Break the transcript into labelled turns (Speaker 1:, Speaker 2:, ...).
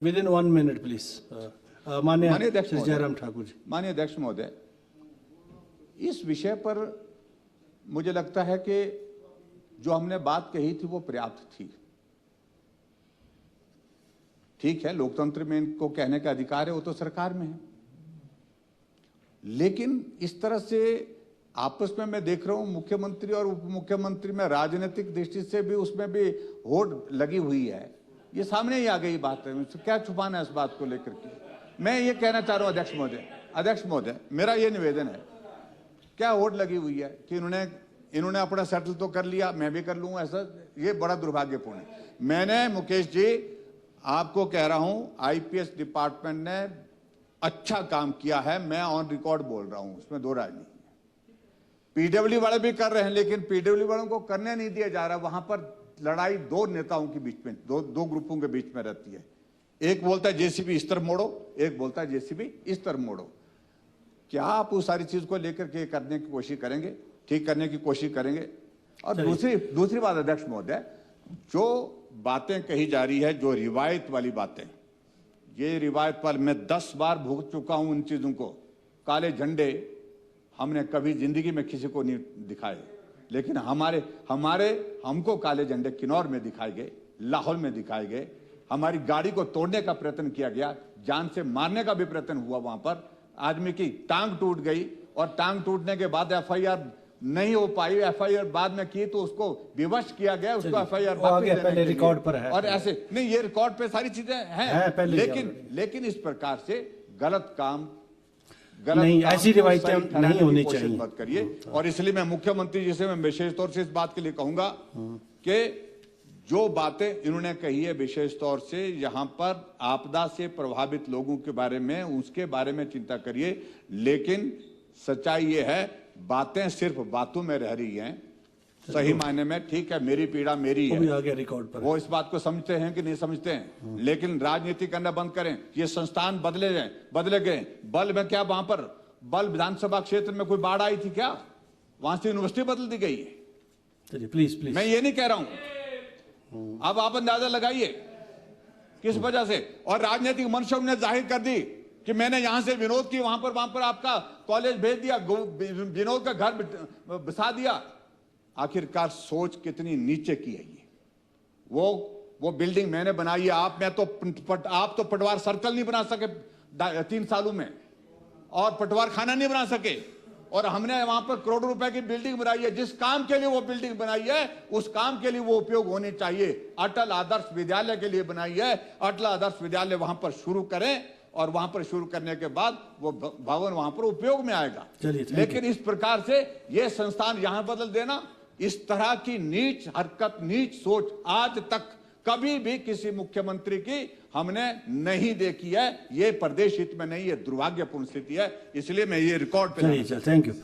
Speaker 1: Within 1 minute, please. माननीय
Speaker 2: अध्यक्ष
Speaker 1: श्री जयराम ठाकुर जी।
Speaker 2: माननीय अध्यक्ष महोदय, इस विषय पर मुझे लगता है कि जो हमने बात कही थी वो पर्याप्त थी। ठीक है, लोकतंत्र में इनको कहने का अधिकार है, वो तो सरकार में है, लेकिन इस तरह से आपस में मैं देख रहा हूं मुख्यमंत्री और उप मुख्यमंत्री में राजनीतिक दृष्टि से भी उसमें भी होड़ लगी हुई है। ये सामने ही आ गई बात है, क्या छुपाना है इस बात को लेकर के। मैं ये कहना चाह रहा हूं अध्यक्ष महोदय, मेरा ये निवेदन है, क्या होड़ लगी हुई है कि इन्होंने अपना सेटल तो कर लिया, मैं भी कर लूंगा, ऐसा ये बड़ा दुर्भाग्यपूर्ण है। मैंने मुकेश जी आपको कह रहा हूं, आईपीएस डिपार्टमेंट ने अच्छा काम किया है, मैं ऑन रिकॉर्ड बोल रहा हूं, उसमें दो राय नहीं। पीडब्ल्यू वाले भी कर रहे हैं, लेकिन पीडब्ल्यू वालों को करने नहीं दिया जा रहा। वहां पर लड़ाई दो नेताओं के बीच में, दो ग्रुपों के बीच में रहती है। एक बोलता है जेसीबी इस तरफ मोड़ो, एक बोलता है जेसीबी इस तरफ मोड़ो। क्या आप उस सारी चीज को लेकर के करने की कोशिश करेंगे, ठीक करने की कोशिश करेंगे? और दूसरी बात अध्यक्ष महोदय, जो बातें कही जा रही है, जो रिवायत वाली बातें, ये रिवायत वाली मैं 10 बार भुगत चुका हूं इन चीजों को। काले झंडे हमने कभी जिंदगी में किसी को नहीं दिखाए, लेकिन हमको काले झंडे किन्नौर में दिखाए गए, लाहौर में दिखाए गए। हमारी गाड़ी को तोड़ने का प्रयत्न किया गया, जान से मारने का भी प्रयत्न हुआ। वहां पर आदमी की टांग टूट गई, और टांग टूटने के बाद एफआईआर नहीं हो पाई, एफआईआर बाद में की तो उसको विवश किया गया, उसको एफआईआर
Speaker 1: पहले रिकॉर्ड पर है।
Speaker 2: और ऐसे नहीं, ये रिकॉर्ड पे सारी चीजें हैं, लेकिन इस प्रकार से गलत काम
Speaker 1: नहीं, ऐसी रिवायतें नहीं होनी चाहिए,
Speaker 2: मत करिए। और इसलिए मैं मुख्यमंत्री जी से मैं विशेष तौर से इस बात के लिए कहूंगा कि जो बातें इन्होंने कही है, विशेष तौर से यहां पर आपदा से प्रभावित लोगों के बारे में, उसके बारे में चिंता करिए। लेकिन सच्चाई ये है, बातें सिर्फ बातों में रह रही हैं, सही मायने में। ठीक है, मेरी पीड़ा मेरी है,
Speaker 1: आगे रिकॉर्ड पर
Speaker 2: वो इस बात को समझते हैं कि नहीं समझते हैं, लेकिन राजनीति करना बंद करें। ये संस्थान बदले गए। बल में क्या, वहां पर बल विधानसभा क्षेत्र में कोई बाढ़ आई थी क्या? वहां से यूनिवर्सिटी बदल दी गई है।
Speaker 1: चलिए प्लीज।
Speaker 2: मैं ये नहीं कह रहा हूं, अब आप अंदाजा लगाइए किस वजह से। और राजनीतिक मंशा ने जाहिर कर दी कि मैंने यहां से विनोद की, वहां पर आपका कॉलेज भेज दिया, विनोद का घर बसा दिया। आखिरकार सोच कितनी नीचे की है ये। वो बिल्डिंग मैंने बनाई है, आप तो पटवार सर्कल नहीं बना सके 3 सालों में, और पटवार खाना नहीं बना सके, और हमने वहां पर करोड़ों रुपए की बिल्डिंग बनाई है। जिस काम के लिए वो बिल्डिंग बनाई है, उस काम के लिए वो उपयोग होनी चाहिए। अटल आदर्श विद्यालय के लिए बनाई है, अटल आदर्श विद्यालय वहां पर शुरू करें, और वहां पर शुरू करने के बाद वो भवन वहां पर उपयोग में आएगा। लेकिन इस प्रकार से ये संस्थान यहां बदल देना, इस तरह की नीच हरकत, नीच सोच आज तक कभी भी किसी मुख्यमंत्री की हमने नहीं देखी है। ये प्रदेश हित में नहीं, ये दुर्भाग्यपूर्ण स्थिति है। इसलिए मैं ये रिकॉर्ड पे
Speaker 1: थैंक यू।